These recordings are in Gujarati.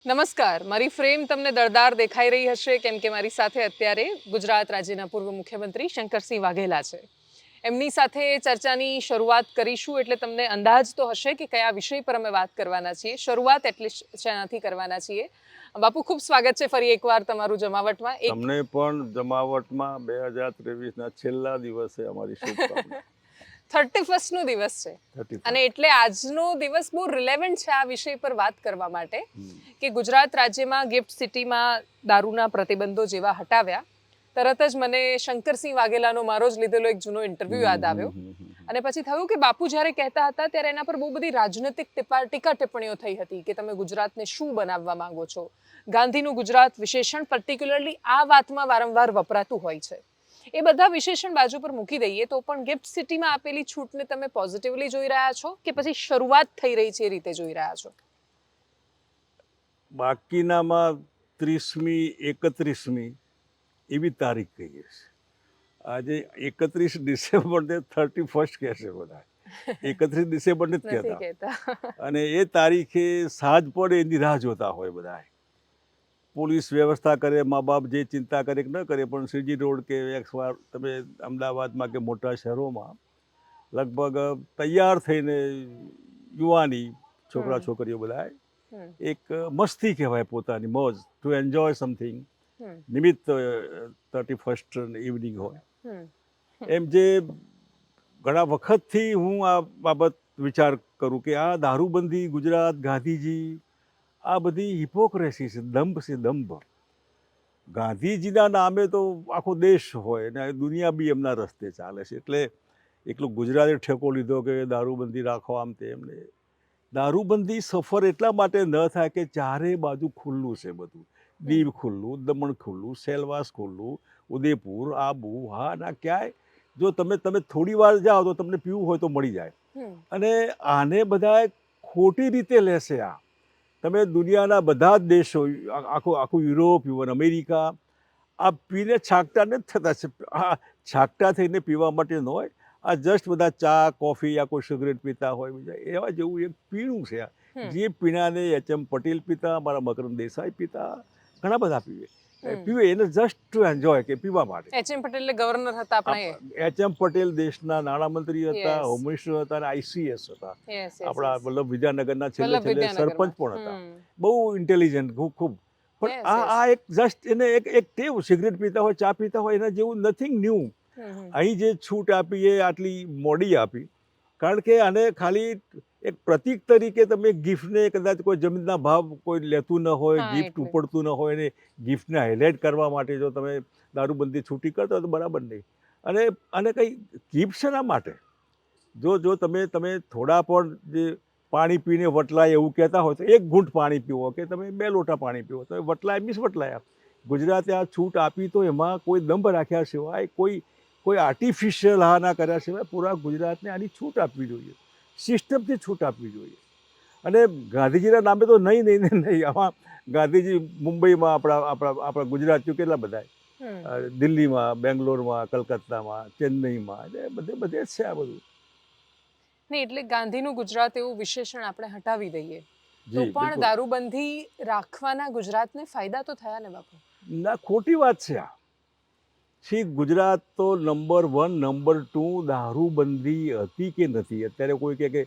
નમસ્કાર. મારી ફ્રેમ તમને દળદાર દેખાઈ રહી હશે કેમ કે મારી સાથે અત્યારે ગુજરાત રાજ્યના પૂર્વ મુખ્યમંત્રી શંકરસિંહ વાઘેલા છે. એમની સાથે ચર્ચાની શરૂઆત કરીશું એટલે તમને અંદાજ તો હશે કે કયા વિષય પર અમે વાત કરવાના છીએ. શરૂઆત એટલે શેનાથી કરવાના છીએ. બાપુ, ખૂબ સ્વાગત છે ફરી એકવાર તમારું જમાવટમાં. તમને પણ જમાવટમાં 2023ના છેલ્લા દિવસે અમારી શુભકામના. 31નો દિવસ છે 31. અને એટલે આજનો દિવસ બહુ રિલેવન્ટ છે આ વિષય પર વાત કરવા માટે કે ગુજરાત રાજ્યમાં ગિફ્ટ સિટીમાં દારૂના પ્રતિબંધો જેવા હટાવ્યા તરત જ મને શંકરસિંહ વાઘેલાનો મારો જ લીધેલો એક જૂનો ઇન્ટરવ્યૂ યાદ આવ્યો અને પછી થયું કે બાપુ જ્યારે કહેતા હતા ત્યારે એના પર બહુ બધી રાજનૈતિક ટીકા ટિપ્પણીઓ થઈ હતી કે તમે ગુજરાતને શું બનાવવા માંગો છો. ગાંધીનું ગુજરાત વિશેષણ પર્ટિક્યુલરલી આ વાતમાં વારંવાર વપરાતું હોય છે. એ બધા વિશેષણ બાજુ પર મૂકી દઈએ તો પણ ગિફ્ટ સિટીમાં આપેલી છૂટને તમે પોઝિટિવલી જોઈ રહ્યા છો કે પછી શરૂઆત થઈ રહી છે એ રીતે જોઈ રહ્યા છો? બાકીનામાં 30મી 31મી એવી તારીખ કહીએ છે. આજે 31 ડિસેમ્બરને 31st કહેશે બધા. 31 ડિસેમ્બરને જ નથી કહેતા. કહેતા. અને એ તારીખે સાંજ પડે એની રાહ જોતા હોય બધા. પોલીસ વ્યવસ્થા કરે, મા બાપ જે ચિંતા કરે કે ન કરે, પણ સીજી રોડ કે XY તમે અમદાવાદમાં કે મોટા શહેરોમાં લગભગ તૈયાર થઈને યુવાની છોકરા છોકરીઓ બધા એક મસ્તી કહેવાય, પોતાની મોજ, ટુ એન્જોય સમથિંગ નિમિત્ત 31st ઇવનિંગ હોય. એમ જે ઘણા વખતથી હું આ બાબત વિચાર કરું કે આ દારૂબંધી, ગુજરાત, ગાંધીજી, આ બધી હિપોક્રેસી છે, દંભ છે, દંભ. ગાંધીજીના નામે તો આખો દેશ હોય ને દુનિયા બી એમના રસ્તે ચાલે છે. એટલે એકલું ગુજરાતે ઠેકો લીધો કે દારૂબંધી રાખો આમ તેમને. દારૂબંધી સફર એટલા માટે ન થાય કે ચારે બાજુ ખુલ્લું છે બધું. દીવ ખુલ્લું, દમણ ખુલ્લું, સેલવાસ ખુલ્લું, ઉદયપુર, આબુ, હા ના ક્યાંય જો તમે થોડી વાર જાઓ તો તમને પીવું હોય તો મળી જાય. અને આને બધા ખોટી રીતે લેશે. તમે દુનિયાના બધા જ દેશો, આખું યુરોપ, ઇવન અમેરિકા, આ પીને છાકટા નથી થતા છે. આ છાકટા થઈને પીવા માટે ન હોય. આ જસ્ટ બધા ચા, કોફી યા કોઈ સિગરેટ પીતા હોય બીજા એવા જેવું એક પીણું છે. જે પીણાને HM પટેલ પીતા, મારા મકરંદ દેસાઈ પીતા, ઘણા બધા પીવે એને જસ્ટ ટુ એન્જોય કે પીવા માટે. HM પટેલ ગવર્નર હતા આપણા. HM પટેલ દેશના નાણામંત્રી હતા, હોમ મિનિસ્ટર હતા અને ICS હતા. આપણા વલ્લભ વિદ્યાનગરના છેલ્લે સરપંચ પણ હતા. બહુ ઇન્ટેલિજન્ટ ખૂબ. પણ આ એક જસ્ટ એને એક ટેવ, સિગરેટ પીતા હોય, ચા પીતા હોય, એના જેવું નથિંગ ન્યૂ. અહીં જે છૂટ આપી એ આટલી મોડી આપી કારણ કે આને ખાલી એક પ્રતીક તરીકે તમે ગિફ્ટને કદાચ કોઈ જમીનના ભાવ કોઈ લેતું ન હોય, ગિફ્ટ ઉપડતું ન હોય ને ગિફ્ટને હાઇલાઇટ કરવા માટે જો તમે દારૂબંધી છૂટી કરતા હોય તો બરાબર નહીં. અને કંઈ ગિફ્ટ શેના માટે? જો તમે થોડા પણ જે પાણી પીને વટલાય એવું કહેતા હોય તો એક ઘૂંટ પાણી પીવો કે તમે 2 લોટા પાણી પીવો તો વટલાય મીન્સ વટલાય. ગુજરાતે આ છૂટ આપી તો એમાં કોઈ દંભ રાખ્યા સિવાય, કોઈ આર્ટિફિશિયલ ના કર્યા સિવાય પૂરા ગુજરાતને આની છૂટ આપવી જોઈએ, સિસ્ટમથી છૂટ આપવી જોઈએ. અને ગાંધીજીના નામે તો નહીં. આમાં ગાંધીજી મુંબઈમાં આપણા ગુજરાતીઓ કેટલા બધા, દિલ્હીમાં, બેંગ્લોરમાં, કલકત્તામાં, ચેન્નઈમાં, બધે જ છે આ બધું. નહીં એટલે ગાંધીનું ગુજરાત એવું વિશેષણ આપણે હટાવી દઈએ તો પણ દારૂબંધી રાખવાના ગુજરાતને ફાયદા તો થયા ને બાપુ? ના, ખોટી વાત છે આ. ગુજરાત તો નંબર 1, નંબર 2 દારૂબંધી હતી કે નથી? અત્યારે કોઈ કે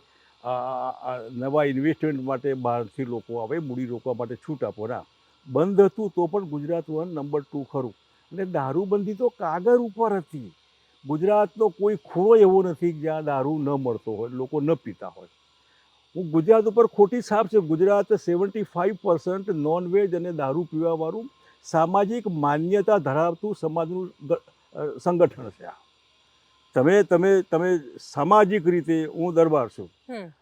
નવા ઇન્વેસ્ટમેન્ટ માટે બહારથી લોકો આવે, મૂડી રોકવા માટે છૂટ આપો. ના, બંધ હતું તો પણ ગુજરાત 1, નંબર 2 ખરું. અને દારૂબંધી તો કાગળ ઉપર હતી. ગુજરાતનો કોઈ ખૂણો એવો નથી જ્યાં દારૂ ન મળતો હોય, લોકો ન પીતા હોય. હું ગુજરાત ઉપર ખોટી છાપ છે. ગુજરાત 75% નોનવેજ અને દારૂ પીવાવાળું સામાજિક માન્યતા ધરાવતું સમાજનું સંગઠન છે આ. તમે સામાજિક રીતે, હું દરબાર છું,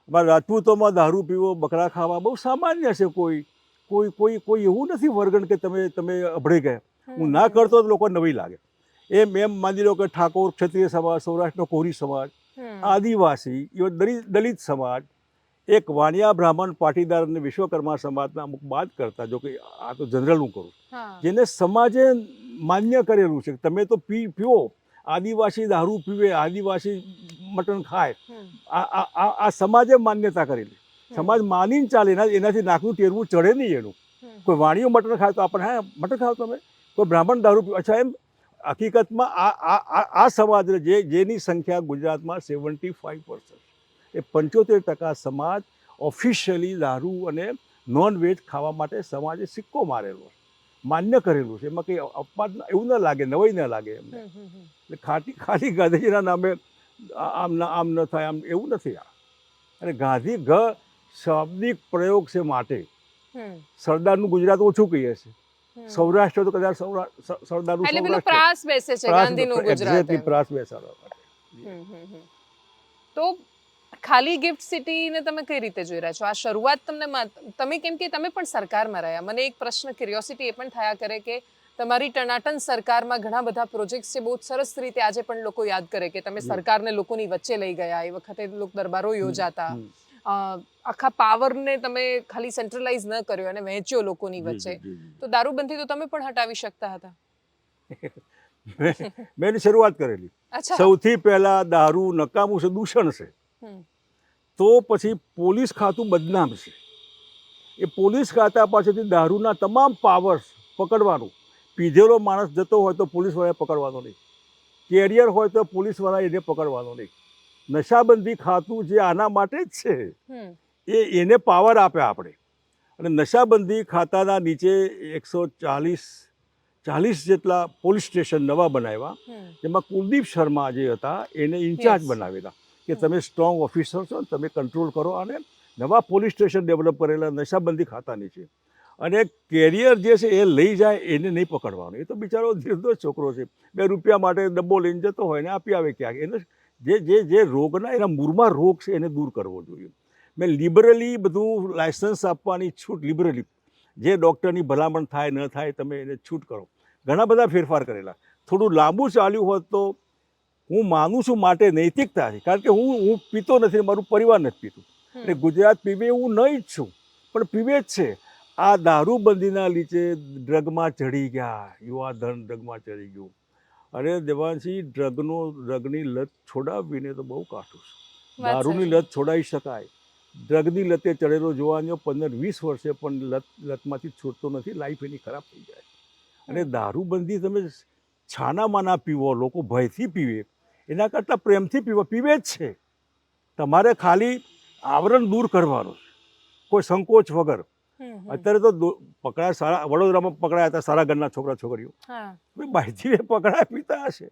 અમારા રાજપૂતોમાં દારૂ પીવો, બકરા ખાવા બહુ સામાન્ય છે. કોઈ એવું નથી વર્ગણ કે તમે અભળી ગયા. હું ના કરતો તો લોકો નવી લાગે. એમ માની લો કે ઠાકોર, ક્ષત્રિય સમાજ, સૌરાષ્ટ્રનો કોરી સમાજ, આદિવાસી, દલિત સમાજ, એક વાણિયા બ્રાહ્મણ પાટીદાર અને વિશ્વકર્મા સમાજના અમુક બાદ કરતા, જો કે આ તો જનરલ હું કરું, જેને સમાજે માન્ય કરેલું છે તમે તો પીવો, આદિવાસી દારૂ પીવે, આદિવાસી મટન ખાય, આ સમાજે માન્યતા કરેલી. સમાજ માનીને ચાલે, એનાથી નાકનું ટેરવું ચડે નહીં એનું. કોઈ વાણીઓ મટન ખાય તો આપણે હા મટન ખાવ તમે, કોઈ બ્રાહ્મણ દારૂ પીવે. અચ્છા, એમ હકીકતમાં આ સમાજ જેની સંખ્યા ગુજરાતમાં 75%, એ 75% સમાજ ઓફિશિયલી દારૂ અને નોનવેજ ખાવા માટે સમાજે સિક્કો મારેલો, માન્ય કરેલું છે. એમાં કંઈ અપવાદ એવું ન લાગે, નવાઈ ન લાગે એમને. એટલે ખાલી ગાંધીજીના નામે આમ ન થાય, આમ એવું નથી. અને ગાંધી શાબ્દિક પ્રયોગ છે માટે સરદારનું ગુજરાત ઓછું કહીએ છે. સૌરાષ્ટ્ર તો કદાચ સરદારનું એટલે પેલું પ્રાસ બેસે છે ગાંધીનું ગુજરાત એમ. પ્રાસ બેસાડવા માટે. તો ખાલી ગિફ્ટ સિટીને તમે કઈ રીતે જોઈ રહ્યા છો? આ શરૂઆત તમે કેમ કે તમે પણ સરકારમાં રહ્યા, મને એક પ્રશ્ન ક્યુરિયોસિટી એ પણ થયા કરે કે તમારી ટનાટન સરકારમાં ઘણા બધા પ્રોજેક્ટ્સ છે, બહુ સરસ રીતે આજે પણ લોકો યાદ કરે કે તમે સરકારને લોકોની વચ્ચે લઈ ગયા, એ વખતે લોક દરબારો યોજાતા, આખા પાવરને તમે ખાલી સેન્ટ્રલાઇઝ ન કર્યો અને વહેંચ્યો લોકોની વચ્ચે. તો દારૂબંધી તો તમે પણ હટાવી શકતા હતા. મેં એની શરૂઆત કરેલી. સૌથી પહેલા દારૂ નકામું છે, દૂષણ છે, તો પછી પોલીસ ખાતું બદનામ છે. એ પોલીસ ખાતા પાસેથી દારૂના તમામ પાવર્સ પકડવાનું. પીધેલો માણસ જતો હોય તો પોલીસવાળાએ પકડવાનો નહીં, કેરિયર હોય તો પોલીસવાળા એને પકડવાનો નહીં. નશાબંધી ખાતું જે આના માટે જ છે, એને પાવર આપે આપણે. અને નશાબંધી ખાતાના નીચે 140 જેટલા પોલીસ સ્ટેશન નવા બનાવ્યા, જેમાં કુલદીપ શર્મા જે હતા એને ઇન્ચાર્જ બનાવેલા કે તમે સ્ટ્રોંગ ઓફિસર છો, તમે કંટ્રોલ કરો. અને નવા પોલીસ સ્ટેશન ડેવલપ કરેલા નશાબંધી ખાતા નીચે. અને કેરિયર જે છે એ લઈ જાય એને નહીં પકડવાનો. એ તો બિચારો નિર્દોષ છોકરો છે, 2 રૂપિયા માટે ડબ્બો લઈને જતો હોય ને આપી આવે ક્યાંક. એને જે રોગના એના મૂળમાં રોગ છે એને દૂર કરવો જોઈએ. મેં લિબરલી બધું લાયસન્સ આપવાની છૂટ, લિબરલી જે ડૉક્ટરની ભલામણ થાય ન થાય તમે એને છૂટ કરો. ઘણા બધા ફેરફાર કરેલા. થોડું લાંબુ ચાલ્યું હોત તો હું માનું છું માટે નૈતિકતા છે, કારણ કે હું પીતો નથી, મારું પરિવાર નથી પીતું. અને ગુજરાત પીવે એવું ન ઈચ્છું, પણ પીવે જ છે. આ દારૂબંધીના લીધે ડ્રગમાં ચડી ગયા, યુવાધન ડ્રગમાં ચડી ગયું. અરે દેવાંશી, ડ્રગની લત છોડાવવીને તો બહુ કાઠું છે. દારૂની લત છોડાવી શકાય, ડ્રગની લતે ચડેલો જોવાનો 15-20 વર્ષે પણ લતમાંથી છૂટતો નથી, લાઈફ એની ખરાબ થઈ જાય. અને દારૂબંધી તમે છાનામાના પીવો, લોકો ભયથી પીવે, એના કરતાં પ્રેમથી પીવે જ છે. તમારે ખાલી આવરણ દૂર કરવાનું છે, કોઈ સંકોચ વગર. અત્યારે તો પકડાય, સારા વડોદરામાં પકડાયા હતા સારા ઘરના છોકરા છોકરીઓ, બહારથી પકડાય પીતા હશે.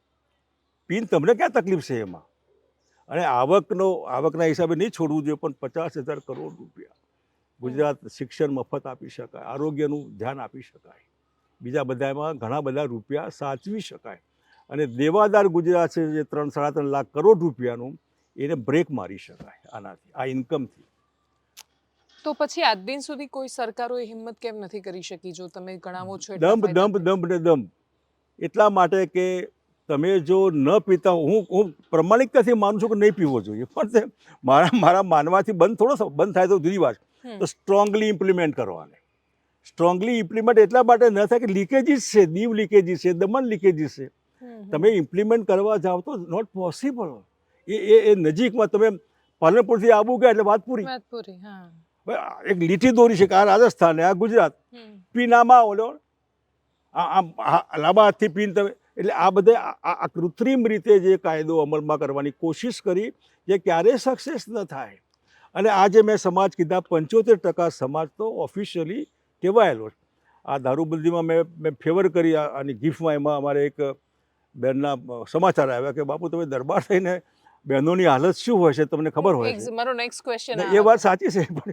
પીને તમને ક્યાં તકલીફ છે એમાં? અને આવકના હિસાબે નહીં છોડવું જોઈએ, પણ 50,000 કરોડ રૂપિયા ગુજરાત શિક્ષણ મફત આપી શકાય, આરોગ્યનું ધ્યાન આપી શકાય, બીજા બધામાં ઘણા બધા રૂપિયા સાચવી શકાય. અને દેવાદાર ગુજરાત છે જે 3-3.5 લાખ કરોડ રૂપિયાનું, એને બ્રેક મારી શકાય આનાથી, આ ઇન્કમથી. તો પછી આજ દિન સુધી કોઈ સરકારોએ હિંમત કેમ નથી કરી શકી? જો તમે ગણાવો છો દંભ એટલા માટે કે તમે જો ન પીતા, હું પ્રમાણિકતાથી માનું છું કે નહીં પીવો જોઈએ, પણ મારા માનવાથી બંધ થાય તો જુદી વાત. તો સ્ટ્રોંગલી ઇમ્પ્લિમેન્ટ કરવાને. સ્ટ્રોંગલી ઇમ્પ્લિમેન્ટ એટલા માટે ન થાય કે લીકેજીસ છે, દીવ લીકેજીસ છે, દમણ લીકેજીસ છે. તમે ઇમ્પ્લિમેન્ટ કરવા જાઓ તો નોટ પોસિબલ. એ નજીકમાં તમે પાલનપુરથી આબુ ગયા એટલે વાત પૂરી. એક લીટી દોરી છે કે આ રાજસ્થાન ને આ ગુજરાત, પીનામાં ઓલો લાંબા હાથથી પીને તમે. એટલે આ બધે આ કૃત્રિમ રીતે જે કાયદો અમલમાં કરવાની કોશિશ કરી, જે ક્યારેય સક્સેસ ન થાય. અને આજે મેં સમાજ કીધા, 75% સમાજ તો ઓફિશિયલી ટેવાયેલો છે. આ દારૂબંધીમાં મેં ફેવર કરી આની ગિફ્ટમાં. એમાં અમારે એક બહેનના સમાચાર આવ્યા કે બાપુ તમે દરબાર થઈને બહેનોની હાલત શું હોય છે તમને ખબર હોય છે. મારો નેક્સ્ટ ક્વેશ્ચન એ વાત સાચી છે, પણ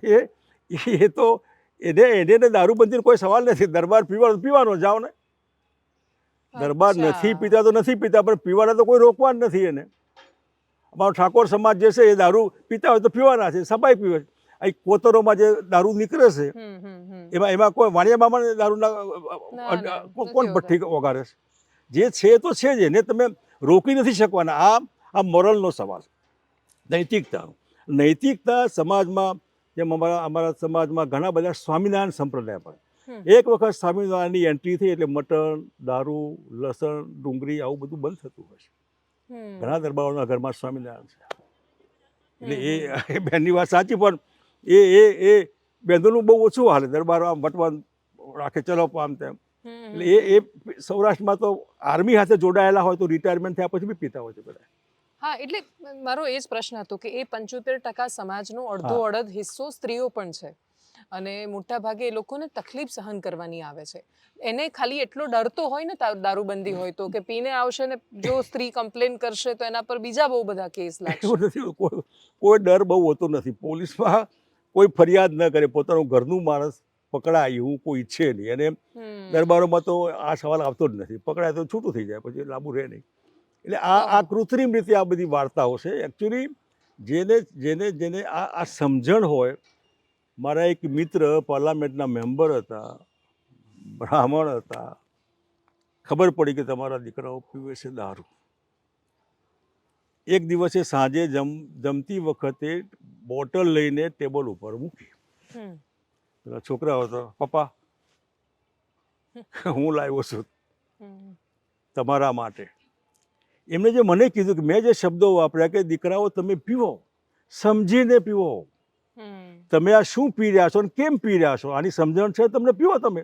એ તો એને દારૂબંધીનો કોઈ સવાલ નથી. દરબાર પીવાનો જાઓ ને. દરબાર નથી પીતા તો નથી પીતા, પણ પીવાના તો કોઈ રોકવા જ નથી એને. અમારો ઠાકોર સમાજ જે છે એ દારૂ પીતા હોય તો પીવાના છે, સફાઈ પીવે છે. આ કોતરોમાં જે દારૂ નીકળે છે એમાં કોઈ વાણિયા મામાને દારૂના કોણ ભઠ્ઠી વગાડે છે? જે છે તો છે જ, એને તમે રોકી નથી શકવાના. આ મોરલનો સવાલ, નૈતિકતા સમાજમાં. જેમ અમારા સમાજમાં ઘણા બધા સ્વામિનારાયણ સંપ્રદાય પર એક વખત સ્વામિનારાયણની એન્ટ્રી થઈ એટલે મટન, દારૂ, લસણ, ડુંગળી આવું બધું બંધ થતું હોય છે. ઘણા દરબારોના ઘરમાં સ્વામિનારાયણ છે. એટલે એ બેનની વાત સાચી, પણ એ બેનોનું બહુ ઓછું હાલે. દરબારો આમ વટવાનું રાખે, ચલો આમ તેમ. એટલે એ સૌરાષ્ટ્રમાં તો આર્મી સાથે જોડાયેલા હોય તો રિટાયરમેન્ટ થયા પછી બી પીતા હોય છે બધા. હા, એટલે મારો એ જ પ્રશ્ન હતો કે એ 75% સમાજનો અડધો અડધ હિસ્સો સ્ત્રીઓ પણ છે અને મોટા ભાગે એ લોકોને તકલીફ સહન કરવાની આવે છે. એને ખાલી એટલો ડર તો હોય ને દારૂબંધી હોય તો કે પીને આવશે ને જો સ્ત્રી કમ્પ્લેન કરશે તો એના પર બીજા બહુ બધા કેસ લાગશે. એવું નથી, કોઈ ડર બહુ હોતો નથી. પોલીસમાં કોઈ ફરિયાદ ન કરે, પોતાનું ઘરનું માણસ પકડાય એવું કોઈ ઈચ્છે નહીં. અને દરબારોમાં તો આ સવાલ આવતો જ નથી. પકડાય તો છૂટું થઈ જાય, પછી લાંબુ રહે નહીં. એટલે આ કૃત્રિમ રીતે આ બધી વાર્તાઓ છે. એકચ્યુઅલી જેને જેને આ સમજણ હોય. મારા એક મિત્ર પાર્લામેન્ટના મેમ્બર હતા, બ્રાહ્મણ હતા. ખબર પડી કે તમારા દીકરાઓ પીવે છે દારૂ. એક દિવસે સાંજે જમતી વખતે બોટલ લઈને ટેબલ ઉપર મૂકી. પેલા છોકરાઓ તો, પપ્પા હું લાવ્યો છું તમારા માટે. એમને જે મને કીધું કે મેં જે શબ્દો વાપર્યા કે દીકરાઓ તમે પીવો, સમજીને પીવો. તમે આ શું પી રહ્યા છો અને કેમ પી રહ્યા છો, આની સમજણ છે તમને, પીવો. તમે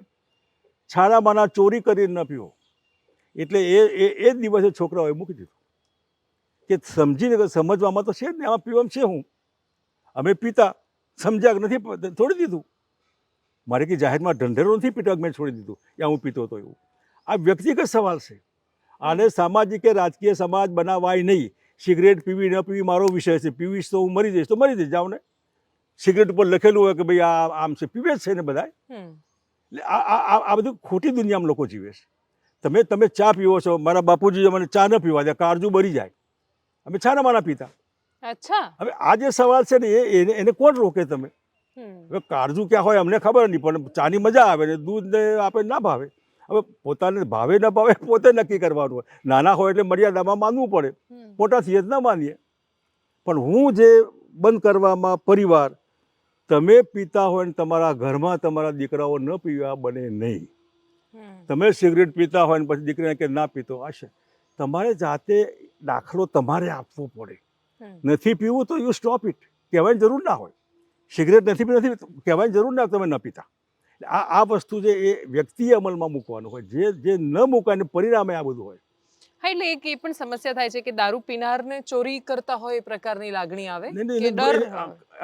છાનામાના ચોરી કરીને ન પીવો. એટલે એ જ દિવસે છોકરાઓએ મૂકી દીધું કે સમજીને, સમજવામાં તો છે જ ને, આમાં પીવામાં છે હું. અમે પીતા, સમજ્યા નથી, છોડી દીધું. મારે કે જાહેરમાં ઢંઢેરો નથી પીતો, મેં છોડી દીધું, યા હું પીતો હતો એવું. આ વ્યક્તિગત સવાલ છે. આને સામાજિક કે રાજકીય સમાજ બનાવાય નહીં. સિગરેટ પીવી ન પીવી મારો વિષય છે. પીવીશ તો હું મરી જઈશ તો મરી જઈશ, જાઓ ને. સિગરેટ ઉપર લખેલું હોય કે ભાઈ આ આમ છે, પીવે જ છે ને બધા. એટલે આ બધું ખોટી દુનિયામાં લોકો જીવે છે. તમે ચા પીવો છો, મારા બાપુજી મને ચા ન પીવા દે, કાળજું બળી જાય. અમે ચા ના માના પીતા. અચ્છા. હવે આ જે સવાલ છે ને એને કોણ રોકે? તમે હવે કાળજું ક્યાં હોય અમને ખબર નહીં, પણ ચાની મજા આવે ને દૂધ ને આપણે ના ભાવે. હવે પોતાને ભાવે ન ભાવે પોતે નક્કી કરવાનું હોય. નાના હોય એટલે મર્યાદામાં માનવું પડે, મોટા થઈએ જ ના માનીએ. પણ હું જે બંધ કરવામાં પરિવાર, તમે પીતા હોય ને તમારા ઘરમાં તમારા દીકરાઓ ન પીવા બને નહીં. તમે સિગરેટ પીતા હોય ને પછી દીકરાને કે ના પીતો, હશે તમારે જાતે દાખલો તમારે આપવો પડે. નથી પીવું તો યુ સ્ટોપ ઇટ, કહેવાની જરૂર ના હોય. સિગરેટ નથી કહેવાની જરૂર ના, તમે ન પીતા. આ વસ્તુ જે એ વ્યક્તિએ અમલમાં મૂકવાનું હોય, જે ન મૂકાય પરિણામે આ બધું હોય. હા, એટલે એક એ પણ સમસ્યા થાય છે કે દારૂ પીનારને ચોરી કરતા હોય એ પ્રકારની લાગણી આવે કે ડર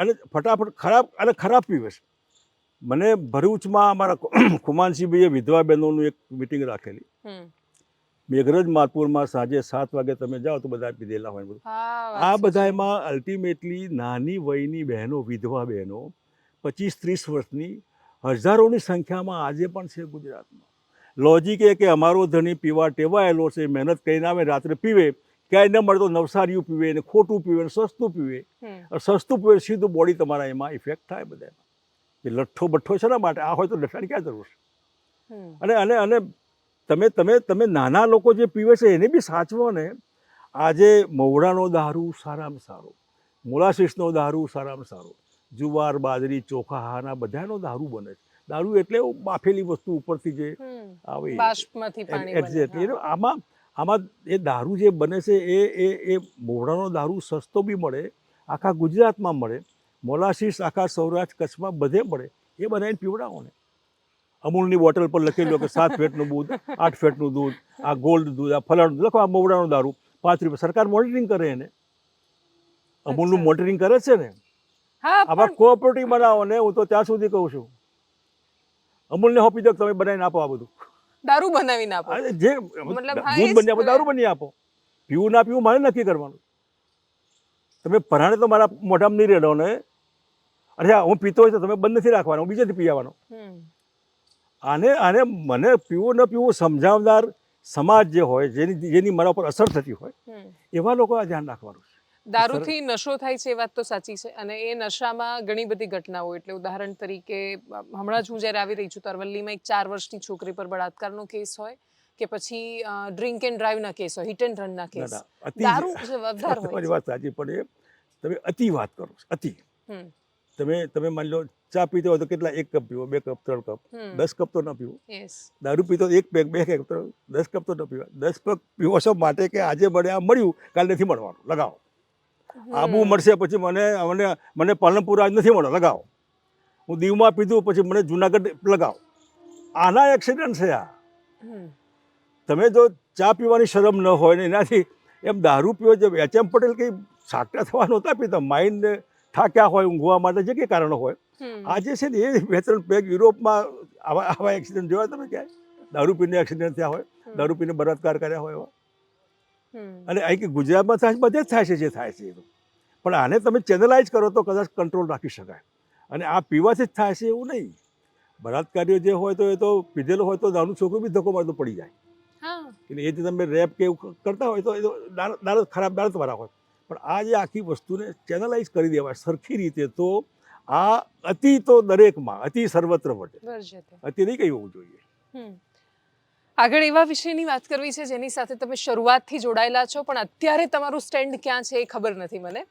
અને ફટાફટ ખરાબ પીવે છે. મને ભરૂચમાં અમારા ખુમાનસિંહભાઈએ વિધવા બહેનોનું એક મિટિંગ રાખેલી. મેઘરજ માતપુરમાં સાંજે 7 વાગે તમે જાઓ તો બધા પીધેલા હોય બધું. આ બધામાં અલ્ટિમેટલી નાની વયની બહેનો, વિધવા બહેનો 25-30 વર્ષની હજારોની સંખ્યામાં આજે પણ છે ગુજરાતમાં. લોજિક એ કે અમારો ધણી પીવા ટેવાયેલો છે, મહેનત કરીને આવે, રાત્રે પીવે, ક્યાંય ન મળે તો નવસારીયું પીવે ને ખોટું પીવે ને સસ્તું પીવે. સસ્તું પીવે સીધું બોડી તમારા એમાં ઇફેક્ટ થાય બધામાં. એ લઠ્ઠો બઠ્ઠો છે ને માટે, આ હોય તો લઠ્ઠાની ક્યાં જરૂર છે? અને તમે નાના લોકો જે પીવે છે એને બી સાચવો ને. આજે મવડાનો દારૂ સારામાં સારો, મોલાસીસનો દારૂ સારામાં સારો, જુવાર બાજરી ચોખા હાના બધાનો દારૂ બને છે. દારૂ એટલે બાફેલી વસ્તુ ઉપરથી જે આવે એક્ઝેક્ટલી. આમાં એ દારૂ જે બને છે એ મોવડાનો દારૂ સસ્તો બી મળે, આખા ગુજરાતમાં મળે, મોલાસીસ આખા સૌરાષ્ટ્ર કચ્છમાં બધે મળે. એ બનાવીને પીવડાવો ને. અમૂલની બોટલ પર લખેલું કે 7 ફેટનું દૂધ, 8 ફેટનું દૂધ, આ ગોલ્ડ દૂધ, આ ફલાણું લખો, આ મોવડાનો દારૂ 5 રૂપિયા. સરકાર મોનિટરિંગ કરે એને, અમૂલનું મોનિટરિંગ કરે છે ને. આવા કોઓપરેટિવ બનાવો ને. હું તો ત્યાં સુધી કહું છું, અમૂલને હોપી દો, તમે બનાવીને આપો. આ બધું દારૂ બનાવીને આપો, જે દૂધ બની આપો, દારૂ બની આપો. પીવું ના પીવું મારે નક્કી કરવાનું. તમે પરાણે તો મારા મોઢામાં નહીં રેડો ને. અરે હું પીતો હોય તો તમે બંધ નથી રાખવાનો, હું બીજેથી પી આવવાનો. આને મને પીવું ન પીવું સમજાવનાર સમાજ જે હોય, જેની મારા ઉપર અસર થતી હોય, એવા લોકો આ ધ્યાન રાખવાનું છે. દારૂથી નશો થાય છે એ વાત તો સાચી છે, અને એ નશામાં ઘણી બધી ઘટનાઓ, એટલે ઉદાહરણ તરીકે હમણાં જ હું જ્યારે આવી રહી છું તો અરવલ્લીમાં એક 4 વર્ષની છોકરી પર બળાત્કારનો કેસ હોય કે પછી ડ્રિંક એન્ડ ડ્રાઈવના કેસ હોય, હિટ એન્ડ રનના કેસ. દારૂ વધારે હોય. તમારી વાત સાચી, પણ તમે અતિ વાત કરો. અતિ તમે માની લો ચા પીતો હોય તો કેટલા, 1 કપ પીવો, 2 કપ, 3 કપ, 10 કપ તો ન પીવો. દારૂ પીતો 1 પેક, 2 પેક, 10 કપ તો ન પીવા. 10 કપ પીવો છો માટે કે આજે મને આ મળ્યું, કાલે નથી મળવાનું, લગાવો. આબુ મળશે પછી મને પાલનપુર આજ નથી મળે, લગાવો. હું દીવમાં પીધું પછી મને જુનાગઢ લગાવો. આના એક્સિડન્ટ છે આ. હમ. તમે જો ચા પીવાની શરમ ન હોય ને એનાથી એમ દારૂ પીવો જે એચ.એમ. પટેલ કંઈ સાટા થવા નહોતા પીતા, માઇન્ડ થાક્યા હોય, ઊંઘવા માટે જે કંઈ કારણ હોય. હમ. આ જે છે ને એ 2-3 પેગ યુરોપમાં આવા એક્સિડન્ટ જોયા તમે ક્યાંય? દારૂ પીને એક્સિડન્ટ થયા હોય, દારૂ પીને બળાત્કાર કર્યા હોય એવા. હમ. અને અહીં કે ગુજરાતમાં થાય છે, બધે જ થાય છે જે થાય છે એ તો. પણ આને તમે ચેનલાઇઝ કરો તો કદાચ કંટ્રોલ રાખી શકાય. અને આ પીવાથી જ થાય છે એવું નહીં. બળાત્કારીઓ જે હોય તો એ તો પીધેલો હોય તો નાનું છોકરું બી ધક્કો મારતો પડી જાય. હા. એટલે એ જે તમે રેપ કે એવું કરતા હોય તો એ તો ખરાબ દાડતવાળા હોય. પણ આ જે આખી વસ્તુને ચેનલાઇઝ કરી દેવાય સરખી રીતે તો આ અતિ તો દરેકમાં, અતિ સર્વત્ર વટે. વર્જ્યતે. અતિ નહીં કહી હોવું જોઈએ. હમ. આગળ એવા વિષયની વાત કરવી છે જેની સાથે તમે શરૂઆતથી જોડાયેલા છો પણ અત્યારે તમારું સ્ટેન્ડ ક્યાં છે એ ખબર નથી મને.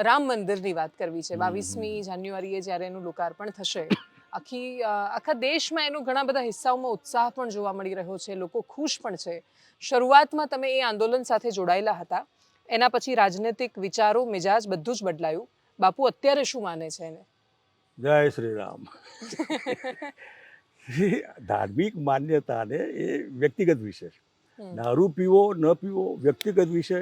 રામ મંદિરની વાત કરવી છે. 22મી જાન્યુઆરીએ જ્યારે એનું લોકાર્પણ થશે, આખા દેશમાં એનો ઘણા બધા હિસ્સાઓમાં ઉત્સાહ પણ જોવા મળી રહ્યો છે, લોકો ખુશ પણ છે. શરૂઆતમાં તમે એ આંદોલન સાથે જોડાયેલા હતા, એના પછી રાજનૈતિક વિચારો, મિજાજ બધું જ બદલાયું. બાપુ અત્યારે શું માને છે એને? જય શ્રી રામ. ધાર્મિક માન્યતાને એ વ્યક્તિગત વિષય છે. દારૂ પીવો ન પીવો વ્યક્તિગત વિષય,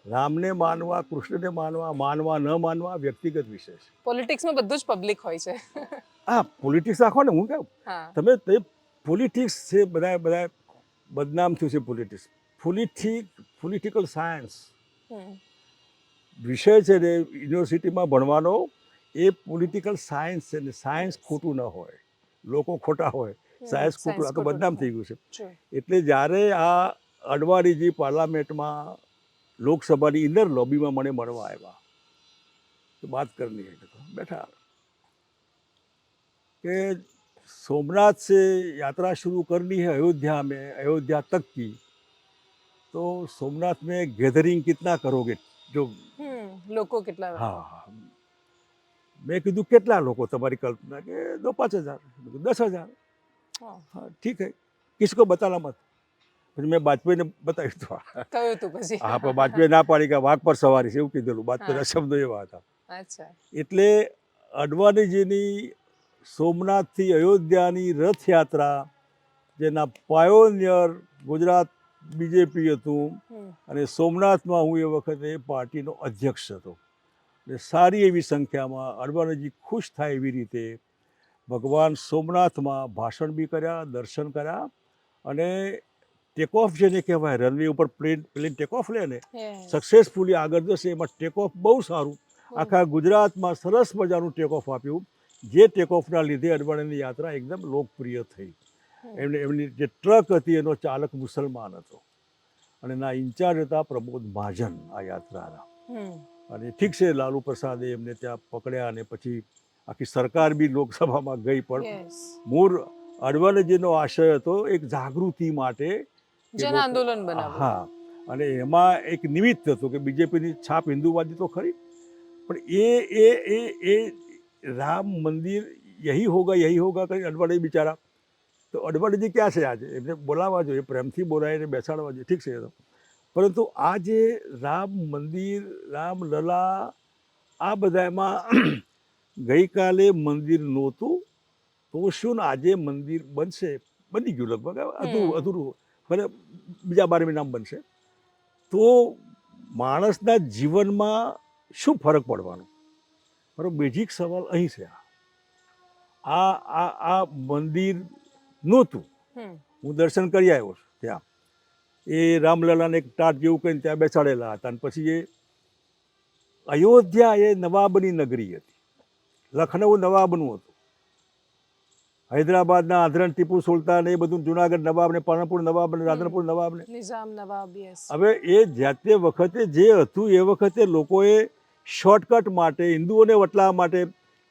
રામને માનવા, કૃષ્ણને માનવા, માનવા ન માનવા વ્યક્તિગત વિષય છે. પોલિટિક્સમાં બધું જ પબ્લિક હોય છે. હા, પોલિટિક્સ રાખો ને, હું કહું હા. તમે પોલિટિક્સ છે, બધા બદનામ થયું છે પોલિટિક્સ. પોલિટિકલ સાયન્સ હમ. વિષય છે ને યુનિવર્સિટીમાં ભણવાનો, એ પોલિટિકલ સાયન્સ છે ને. સાયન્સ ખોટું ન હોય, લોકો ખોટા હોય, સાયન્સ ખોટું, આ તો બદનામ થઈ ગયું છે. એટલે જ્યારે આ અડવાણીજી પાર્લામેન્ટમાં લોકસભાની ઇનર લોબીમાં મને મળવા આવ્યા તો વાત કરની બેઠા કે सोमनाथ से यात्रा शुरू करनी है अयोध्या में, अयोध्या तक की, तो सोमनाथ में गैदरिंग कितना करोगे? जो લોકો કેટલા? हाँ, मैं કીધું કેટલા લોકો તમારી કલ્પના? કે 5,000, 10,000. हाँ ठीक है, किसको बताना मत. પછી મેં વાજપેયીને બતાવ્યું હતું. કયું તું પછી? હા, પણ વાજપેયી ના પાડી કે વાઘ પર સવારી છે એવું કીધેલું. વાજપેયીના શબ્દો એવા હતા. અચ્છા. એટલે અડવાણીજીની સોમનાથથી અયોધ્યાની રથયાત્રા, જેના પાયોનિયર ગુજરાત બીજેપી હતું, અને સોમનાથમાં હું એ વખતે પાર્ટીનો અધ્યક્ષ હતો. એટલે સારી એવી સંખ્યામાં અડવાણીજી ખુશ થાય એવી રીતે ભગવાન સોમનાથમાં ભાષણ બી કર્યા, દર્શન કર્યા, અને ટેક ઓફ જેને કહેવાય, રનવે ઉપર પ્લેન ટેક ઓફ લે ને, સક્સેસફુલી આગળ જશે, એમાં ટેક ઓફ બહુ સારું આખા ગુજરાતમાં સરસ મજાનું ટેક ઓફ આપ્યું. જે ટેક ઓફના લીધે અડવાણીની યાત્રા એકદમ લોકપ્રિય થઈ. એમની જે ટ્રક હતી એનો ચાલક મુસલમાન હતો, અને એના ઇન્ચાર્જ હતા પ્રમોદ મહાજન આ યાત્રાના. અને ઠીક છે, લાલુ પ્રસાદે એમને ત્યાં પકડ્યા, અને પછી આખી સરકાર બી લોકસભામાં ગઈ. પણ મૂળ અડવાણીજીનો આશય હતો એક જાગૃતિ માટે, જન આંદોલન બનાવવું. હા, અને એમાં એક નિમિત્ત હતું કે બીજેપીની છાપ હિન્દુવાદી તો ખરી, પણ એ રામ મંદિર યહી હોગા કરી અડવાણી બિચારા, તો અડવાણીજી ક્યાં છે આજે? એમને બોલાવવા જોઈએ, પ્રેમથી બોલાવીને બેસાડવા જોઈએ, ઠીક છે. પરંતુ આ જે રામ મંદિર, રામલલા, આ બધામાં ગઈકાલે મંદિર નહોતું તો શું ને આજે મંદિર બનશે, બની ગયું લગભગ, અધૂરું ભલે બીજા 12મી નામ બનશે, તો માણસના જીવનમાં શું ફરક પડવાનો? મારો બેઝિક સવાલ અહીં છે. આ મંદિર નહોતું, હું દર્શન કરી આવ્યો છું ત્યાં. એ રામલલાને એક ટાટ જેવું કહીને ત્યાં બેસાડેલા હતા. અને પછી એ અયોધ્યા એ નવાબની નગરી હતી, લખનઉ નવાબનું હતું, હૈદરાબાદના આંધ્રન ટીપુ સુલતાન, એ બધું જુનાગઢ નવાબ ને પાલનપુર નવાબ ને રાધનપુર નવાબ ને નિઝામ નવાબ. હવે એ જાતે વખતે જે હતું એ વખતે લોકોએ શોર્ટકટ માટે, હિન્દુઓને વટલાવા માટે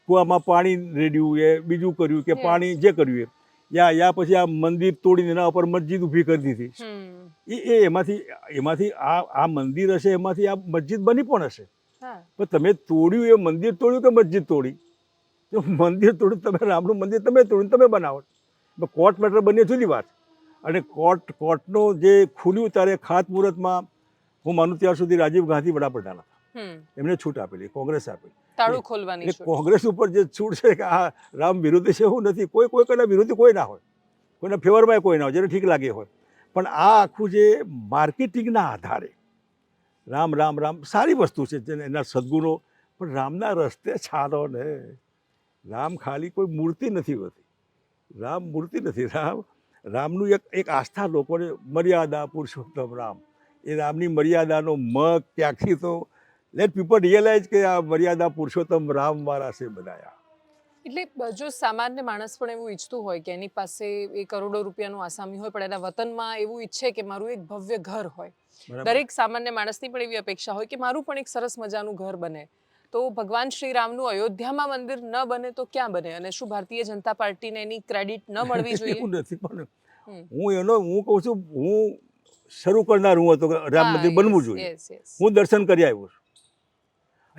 કૂવામાં પાણી રેડ્યું, એ બીજું કર્યું કે પાણી જે કર્યું યા પછી આ મંદિર તોડીને એના ઉપર મસ્જિદ ઊભી કરી દીધી. એમાંથી આ મંદિર હશે, એમાંથી આ મસ્જિદ બની પણ હશે. પણ તમે તોડ્યું, એ મંદિર તોડ્યું કે મસ્જિદ તોડી? જો મંદિર તોડ્યું, તમે રામનું મંદિર તમે તોડ્યું, તમે બનાવો. કોર્ટ મેટર બની જુદી વાત. અને કોર્ટનો જે ખુલ્યું ત્યારે ખાતમુહૂર્તમાં હું માનું ત્યાં સુધી રાજીવ ગાંધી વડાપ્રધાન હતા, એમને છૂટ આપેલી, કોંગ્રેસ આપેલી તાળું ખોલવાની. કોંગ્રેસ ઉપર જે છૂટ છે કે આ રામ વિરોધી છે એવું નથી, કોઈ કોઈના વિરોધી કોઈ ના હોય, કોઈના ફેવરમાં કોઈ ના હોય, જેને ઠીક લાગે હોય. પણ આ આખું જે માર્કેટિંગના આધારે રામ રામ રામ સારી વસ્તુ છે, જેને એના સદગુણો, પણ રામના રસ્તે ચાલો ને. રામ ખાલી કોઈ મૂર્તિ નથી હોતી, રામ મૂર્તિ નથી. રામનું એક આસ્થા લોકોને મર્યાદા પુરુષોત્તમ રામ, એ રામની મર્યાદાનો મગ ત્યાંથી તો લેટ પીપલ રિયલાઇઝ કે આ મર્યાદા પુરુષોત્તમ રામ વાળા છે બધા. એટલે જો સામાન્ય માણસ પણ એવું ઈચ્છતું હોય કે એની પાસે એ કરોડો રૂપિયાનું આસામી હોય પણ એના વતનમાં એવું ઈચ્છે કે મારું એક ભવ્ય ઘર હોય, દરેક સામાન્ય માણસની પણ એવી અપેક્ષા હોય કે મારું પણ એક સરસ મજાનું ઘર બને, તો ભગવાન શ્રી રામનું અયોધ્યામાં મંદિર ન બને તો ક્યાં બને? અને શું ભારતીય જનતા પાર્ટીને એની ક્રેડિટ ન મળવી જોઈએ? એવું નથી, પણ હું કહું છું, હું શરૂ કરનાર હું હતો કે રામ મંદિર બનવું જોઈએ. હું દર્શન કરી આવ્યો છું.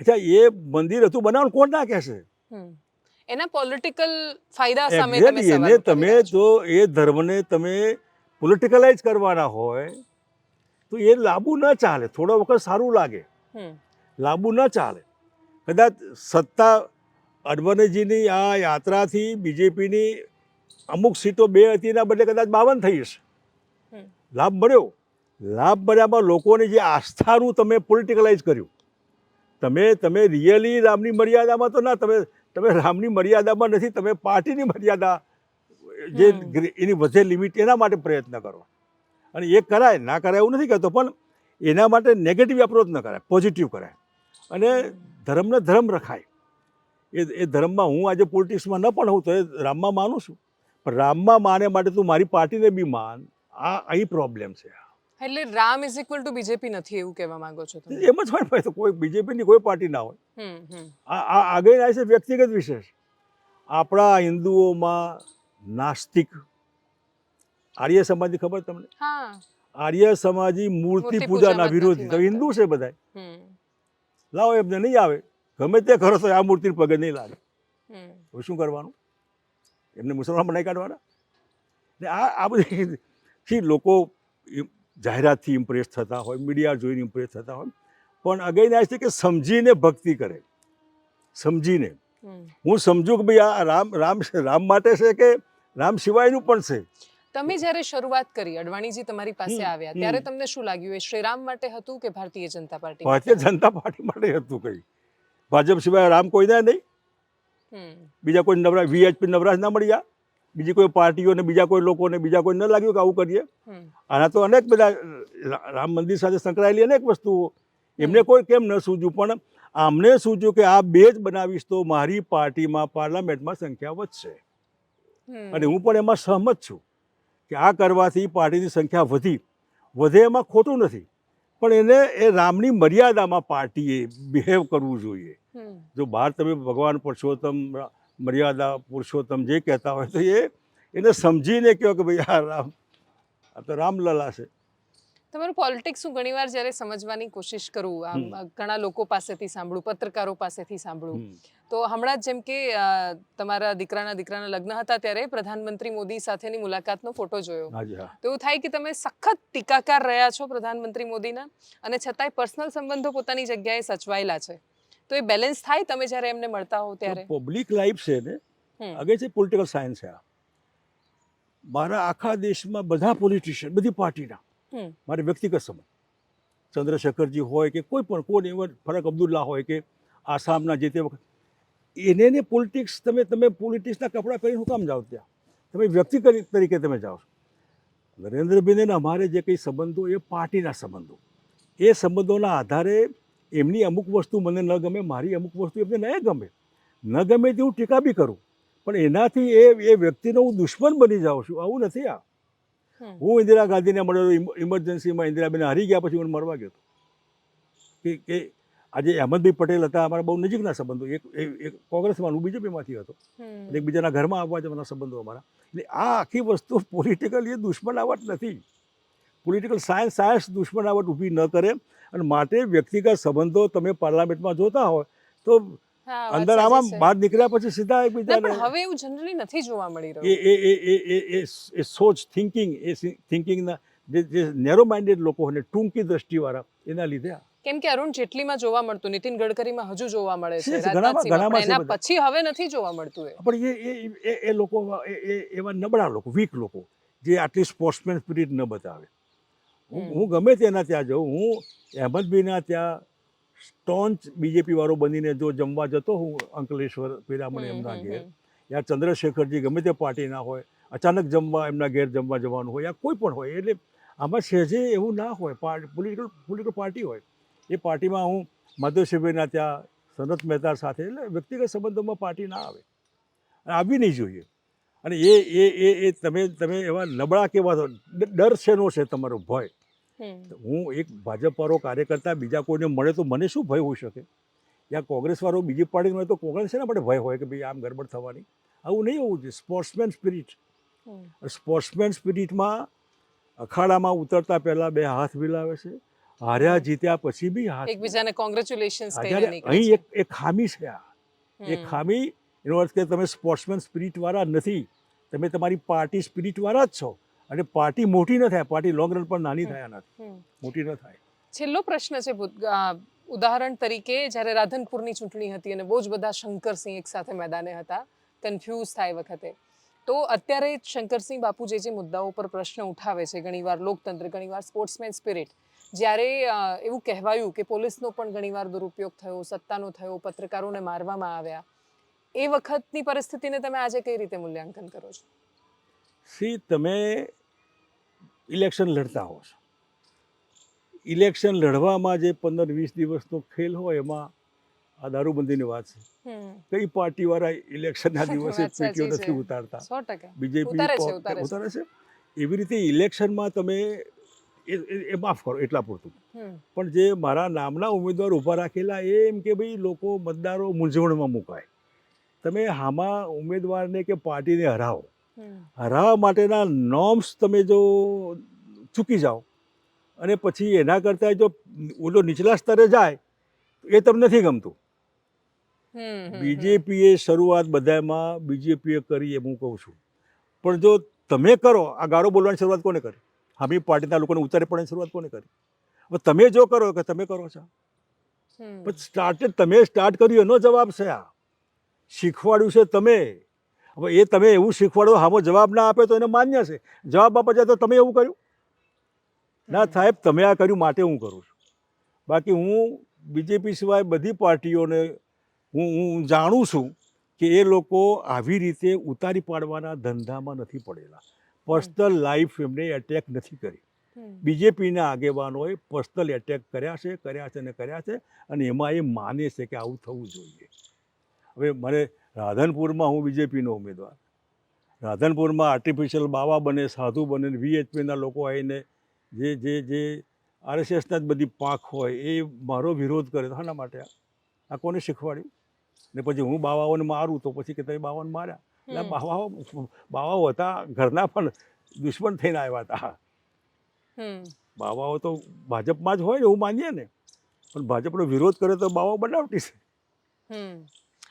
અચ્છા, એ મંદિર હતું બનાવવાનું કોણ ના કહેશે? એના પોલિટિકલ ફાયદા સામે તમે જો એ ધર્મને તમે પોલિટિકલાઇઝ કરવાના હોય તો એ લાંબુ ન ચાલે. થોડો વખત સારું લાગે, લાંબુ ન ચાલે. કદાચ સત્તા અડવાણીજીની આ યાત્રાથી બીજેપીની અમુક સીટો 2 હતી, એના બદલે કદાચ 52 થઈ હશે. લાભ મળ્યો. લાભ મળ્યામાં લોકોની જે આસ્થાનું તમે પોલિટિકલાઇઝ કર્યું. તમે રિયલી રામની મર્યાદામાં તો ના, તમે રામની મર્યાદામાં નથી, તમે પાર્ટીની મર્યાદા જે એની વધે લિમિટ એના માટે પ્રયત્ન કરો. અને એ કરાય, ના કરાય એવું નથી કહેતો, પણ એના માટે નેગેટિવ એપ્રોચ ન કરાય, પોઝિટિવ કરાય. અને ધર્મને ધર્મ રખાય. એ ધર્મમાં હું આજે પોલિટિક્સમાં ન પણ હોઉં તો એ રામમાં માનું છું, પણ રામમાં માને માટે તું મારી પાર્ટીને બી માન. આ અહીં પ્રોબ્લેમ છે. એટલે Ram is equal to BJP નથી એવું કહેવા માંગો છો તમે? એમ જ હોય, કોઈ બીજેપીની કોઈ પાર્ટી ના હોય. આ આગળ આવે છે વ્યક્તિગત વિશેષ. આપણા હિન્દુઓમાં નાસ્તિક આર્ય સમાજની ખબર તમને? આર્ય સમાજી મૂર્તિ પૂજાના વિરોધી તો હિન્દુ છે બધા. લાવો, એમને નહીં આવે, ગમે તે કરો તો આ મૂર્તિ પગે નહીં લાગે. હવે શું કરવાનું? એમને મુસલમાન બનાવી કાઢવાના? ને આ બધી લોકો જાહેરાતથી ઇમ્પ્રેસ થતા હોય, મીડિયા જોઈને ઇમ્પ્રેસ થતા હોય, પણ અગેન આ છે કે સમજીને ભક્તિ કરે. સમજીને હું સમજુ કે ભાઈ આ રામ માટે છે કે રામ સિવાયનું પણ છે. તમે જ્યારે શરૂઆત કરી, અડવાણીજી તમારી પાસે આવ્યા, ત્યારે તમને શું લાગ્યું? એ શ્રીરામ માટે હતું કે ભારતીય જનતા પાર્ટી? ભારતીય જનતા પાર્ટી માટે હતું. કઈ ભાજપ સિવાય રામ કોઈને નહીં. બીજા કોઈ નવરાજ વીએચપી નવરાજ ના મળી ગયા, બીજી કોઈ પાર્ટીઓને, બીજા કોઈ લોકોને, બીજા કોઈ ન લાગ્યું કે આવું કરીએ. આના તો અનેક બધા રામ મંદિર સાથે સંકળાયેલી અનેક વસ્તુઓ એમને કોઈ કેમ ન સૂઝ્યું, પણ આમને સૂઝ્યું કે આ બે જ બનાવીશ તો મારી પાર્ટીમાં પાર્લામેન્ટમાં સંખ્યા વધશે. અને હું પણ એમાં સહમત છું કે આ કરવાથી પાર્ટીની સંખ્યા વધે એમાં ખોટું નથી, પણ એને એ રામની મર્યાદામાં પાર્ટીએ બિહેવ કરવું જોઈએ. જો બહાર તમે ભગવાન પુરુષોત્તમ, મર્યાદા પુરુષોત્તમ જે કહેતા હોય તો એને સમજીને કહો કે ભાઈ આ તો રામલલા છે. તમારું પોલિટિક્સ હું ઘણીવાર જ્યારે સમજવાની કોશિશ કરું, આમ ઘણા લોકો પાસેથી સાંભળું, પત્રકારો પાસેથી સાંભળું, તો હમણાં જ જેમ કે તમારા દીકરાના લગ્ન હતા ત્યારે પ્રધાનમંત્રી મોદી સાથેની મુલાકાતનો ફોટો જોયો, તો એવું થાય કે તમે સખત ટીકાકાર રહ્યા છો પ્રધાનમંત્રી મોદીના, અને છતાંય પર્સનલ સંબંધો પોતાની જગ્યાએ સચવાયેલા છે. તો એ બેલેન્સ થાય તમે જ્યારે એમને મળતા હો ત્યારે? પબ્લિક લાઈફ છે ને, આગળ છે પોલિટિકલ સાયન્સ છે. મારા આખા દેશમાં બધા પોલિટિશિયન, બધી પાર્ટીના મારે વ્યક્તિગત સંબંધ, ચંદ્રશેખરજી હોય કે કોઈ પણ, કોણ એવા ફરક અબ્દુલ્લા હોય કે આસામના જે તે વખત, એને પોલિટિક્સ તમે પોલિટિક્સના કપડાં પહેરીને શું કામ જાઓ ત્યાં? તમે વ્યક્તિ તરીકે તમે જાઓ છો. નરેન્દ્રભાઈને અમારે જે કંઈ સંબંધો એ પાર્ટીના સંબંધો, એ સંબંધોના આધારે એમની અમુક વસ્તુ મને ન ગમે, મારી અમુક વસ્તુ એમને ન ગમે તે હું ટીકા બી કરું, પણ એનાથી એ વ્યક્તિનો હું દુશ્મન બની જાઉં છું, આવું નથી. હું ઇન્દિરા ગાંધીને મળ્યો ઇમરજન્સીમાં, ઇન્દિરાબેન હારી ગયા પછી હું મળવા ગયો હતો કે આજે અહેમદભાઈ પટેલ હતા, અમારા બહુ નજીકના સંબંધો, એક કોંગ્રેસમાં, હું બીજેપીમાંથી હતો, એકબીજાના ઘરમાં આવવા જવાના સંબંધો અમારા. એટલે આ આખી વસ્તુ પોલિટિકલ એ દુશ્મનાવટ નથી. પોલિટિકલ સાયન્સ દુશ્મનાવટ ઊભી ન કરે, અને માટે વ્યક્તિગત સંબંધો તમે પાર્લામેન્ટમાં જોતા હોય તો અંદર આમાં બહાર નીકળ્યા પછી સીધા એકબીજાને. હવે એવું જનરલી નથી જોવા મળી રહ્યું. એ સોચ, થિંકિંગના જે નેરો માઇન્ડેડ લોકો હોય ને, ટૂંકી દ્રષ્ટિવાળા, એના લીધે કેમ કે અરુણ જેટલીમાં જોવા મળતું, નીતિન ગડકરીમાં હજુ જોવા મળે છે, ઘણામાં- રાજનાથસિંહમાં, ઘણામાં પણ છે એના બધા. પછી હવે નથી જોવા મળતું એ. પણ એ લોકો એવા નબળા લોકો, વીક લોકો, જે આટલી સ્પોર્ટ્સમેન સ્પિરિટ ન બતાવે. હું ગમે તેના ત્યાં જાઉં, હું અહેમદભાઈના ત્યાં સ્ટોન્ચ બીજેપી વાળો બનીને જો જમવા જતો હું અંકલેશ્વર પીરામણી એમના ઘેર, યા ચંદ્રશેખરજી ગમે તે પાર્ટીના હોય, અચાનક જમવા એમના ઘેર જમવા જવાનું હોય, યા કોઈ પણ હોય, એટલે આમાં સહેજે એવું ના હોય. પોલિટિકલ પાર્ટી હોય, એ પાર્ટીમાં હું માધવસિંહભાઈના ત્યાં સનત મહેતા સાથે, એટલે વ્યક્તિગત સંબંધોમાં પાર્ટી ના આવે, આવી નહીં જોઈએ. અને એ તમે એવા નબળા કેવા છો, ડર શેનો છે તમારો, ભય. હું એક ભાજપવાળો કાર્યકર્તા બીજા કોઈને મળે તો મને શું ભય હોઈ શકે? યા કોંગ્રેસવાળો બીજી પાર્ટી મળે તો કોંગ્રેસ શેના માટે ભય હોય કે ભાઈ આમ ગડબડ થવાની? આવું નહીં હોવું જોઈએ. સ્પોર્ટ્સમેન સ્પિરિટ, સ્પોર્ટ્સમેન સ્પિરિટમાં અખાડામાં ઉતરતા પહેલાં બે હાથ મિલાવે છે, હાર્યા જીત્યા પછી બી હાથ એકબીજાને કોંગ્રેચ્યુલેશન્સ કહીને અત્યારે નીકળે અહીં છે. એક ખામી છે. આ એક ખામી, એનો અર્થ કે તમે સ્પોર્ટ્સમેન સ્પિરિટવાળા નથી, તમે તમારી પાર્ટી સ્પિરિટવાળા જ છો. અને પાર્ટી મોટી ન થાય, પાર્ટી લોંગ રન પર નાની થાય, આનાથી મોટી ન થાય. છેલ્લો પ્રશ્ન છે ઉદાહરણ તરીકે જ્યારે રાધનપુરની ચૂંટણી હતી અને બહુ જ બધા શંકરસિંહ એક સાથે મેદાને હતા, કન્ફ્યુઝ થાય વખતે, તો અત્યારે શંકરસિંહ બાપુ જે મુદ્દાઓ પર પ્રશ્ન ઉઠાવે છે, ઘણીવાર લોકતંત્ર, ઘણીવાર સ્પોર્ટ્સમેન સ્પિરિટ, જ્યારે એવું કહેવાયું કે પોલીસનો પણ ઘણીવાર દુરુપયોગ થયો, સત્તાનો થયો, પત્રકારોને મારવામાં આવ્યા, એ વખતની પરિસ્થિતિને તમે આજે કઈ રીતે મૂલ્યાંકન કરો છો? તમે ઇલેક્શન લડતા હો છો, ઇલેક્શન લડવામાં જે 15-20 દિવસનો ખેલ હોય, એમાં આ દારૂબંધીની વાત છે. કઈ પાર્ટીવાળા ઇલેક્શનના દિવસે પેટીઓ નથી ઉતારતા? 100% બીજેપી ઉતારે છે. એવી રીતે ઇલેક્શનમાં તમે એ માફ કરો એટલા પૂરતું. પણ જે મારા નામના ઉમેદવાર ઊભા રાખેલા, એમ કે ભાઈ લોકો મતદારો મૂંઝવણમાં મુકાય. તમે આમાં ઉમેદવારને કે પાર્ટીને હરાવો, હરાવવા માટેના નોર્મ્સ તમે જો ચૂકી જાઓ અને પછી એના કરતાં જો ઓલો નીચલા સ્તરે જાય, એ તમને નથી ગમતું. બીજેપીએ શરૂઆત બધામાં બીજેપીએ કરી એમ હું કહું છું. પણ જો તમે કરો, આ ગાળો બોલવાની શરૂઆત કોને કરી? હામી પાર્ટીના લોકોને ઉતારે પડવાની શરૂઆત કોને કરી? હવે તમે જો કરો કે તમે કરો છો, પણ તમે સ્ટાર્ટ કર્યું એનો જવાબ છે. આ શીખવાડ્યું છે તમે. હવે એ તમે એવું શીખવાડો, હામો જવાબ ના આપે તો એને માન્ય છે, જવાબ આપે છે તો તમે એવું કર્યું ના, સાહેબ તમે આ કર્યું માટે હું કરું છું. બાકી હું બીજેપી સિવાય બધી પાર્ટીઓને હું જાણું છું કે એ લોકો આવી રીતે ઉતારી પાડવાના ધંધામાં નથી પડેલા. પર્સનલ લાઈફ એમને એટેક નથી કરી. બીજેપીના આગેવાનોએ પર્સનલ એટેક કર્યા છે અને એમાં એ માને છે કે આવું થવું જોઈએ. હવે મને રાધનપુરમાં હું બીજેપીનો ઉમેદવાર, રાધનપુરમાં આર્ટિફિશિયલ બાવા બને, સાધુ બને, VHPના લોકો આવીને જે RSSના જ બધી પાંખ હોય એ મારો વિરોધ કરે, તો શાના માટે? આ કોને શીખવાડ્યું? ને પછી હું બાવાઓને મારું તો પછી કે તમે બાવાઓને માર્યા. એટલે બાવાઓ હતા ઘરના પણ દુશ્મન થઈને આવ્યા હતા. બાવાઓ તો ભાજપમાં જ હોય એવું માનીએ ને, પણ ભાજપનો વિરોધ કરે તો બાવાઓ બનાવટી છે.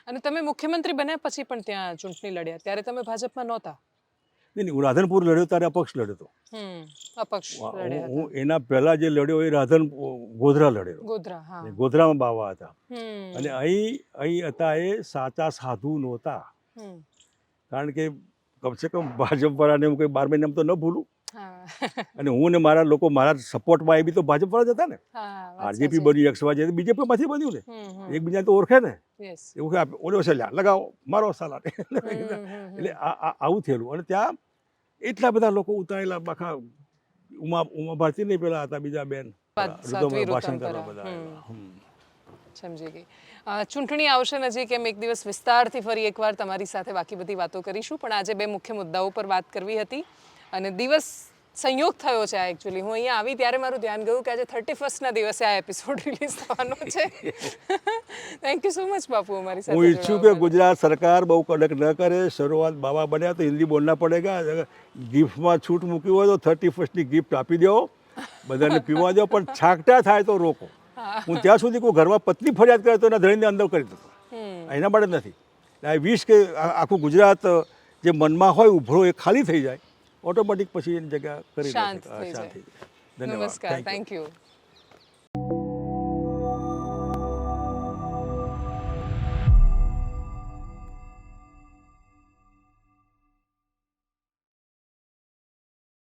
અને તમે મુખ્યમંત્રી બન્યા પછી પણ ત્યાં ચૂંટણી લડ્યા, ત્યારે તમે ભાજપમાં નહોતા? નહીં, હું રાધનપુર લડ્યો ત્યારે અપક્ષ લડ્યો હતો. અપક્ષ લડ્યા. હું એના પહેલા જે લડ્યો એ ગોધરા લડેલો. ગોધરામાં બાવા હતા. અને અહીં હતા એ સાચા સાધુ નહોતા. કારણ કે કમસે કમ ભાજપવાળાને હું કંઈ 12 મહિનામાં તો ન ભૂલું. અને હું ને મારા લોકો મારા સપોર્ટમાં એ બી તો ભાજપવાળા જ હતા ને. RJP બન્યું, XY બીજેપીમાંથી બન્યું ને, એકબીજાને તો ઓળખે ને. એવું કે ઓલો છે લગાવો મારો સાલા. એટલે આવું થયેલું. અને ત્યાં એટલા બધા લોકો ઉતારેલા, બાખા ઉમા ભારતી નહીં પેલા હતા બીજા બેન, ભાષણ કરવા બધા. સમજી ગઈ. ચૂંટણી આવશે નજીક, એમ એક દિવસ વિસ્તારથી ફરી એકવાર તમારી સાથે બાકી બધી વાતો કરીશું, પણ આજે બે મુખ્ય મુદ્દાઓ પર વાત કરવી હતી. અને દિવસ સંયોગ થયો છે આ એકચ્યુઅલી. હું અહીંયા આવી ત્યારે મારું ધ્યાન ગયું કે આજે 31st દિવસે આ એપિસોડ રિલીઝ થવાનો છે. થેન્ક યુ સો મચ બાપુ અમારી સાથે. હું ઈચ્છું કે ગુજરાત સરકાર બહુ કડક ન કરે. શરૂઆત બાવા બન્યા તો હિન્દી બોલના પડેગા. ગિફ્ટમાં છૂટ મૂકી હોય તો 31st ગિફ્ટ આપી દો, બધાને પીવા દો, પણ છાકટા થાય તો રોકો. હું ત્યાં સુધી કોઈ ઘરમાં પત્ની ફરિયાદ કરે તો એના ધણીને અંદર કરી દો. એના માટે નથી. આઈ વિશ કે આખું ગુજરાત જે મનમાં હોય ઉભરો એ ખાલી થઈ જાય, ઓટોમેટિક પછી એની જગ્યા કરી દે. શાંત થઈ જાય. નમસ્કાર, થેન્ક યુ.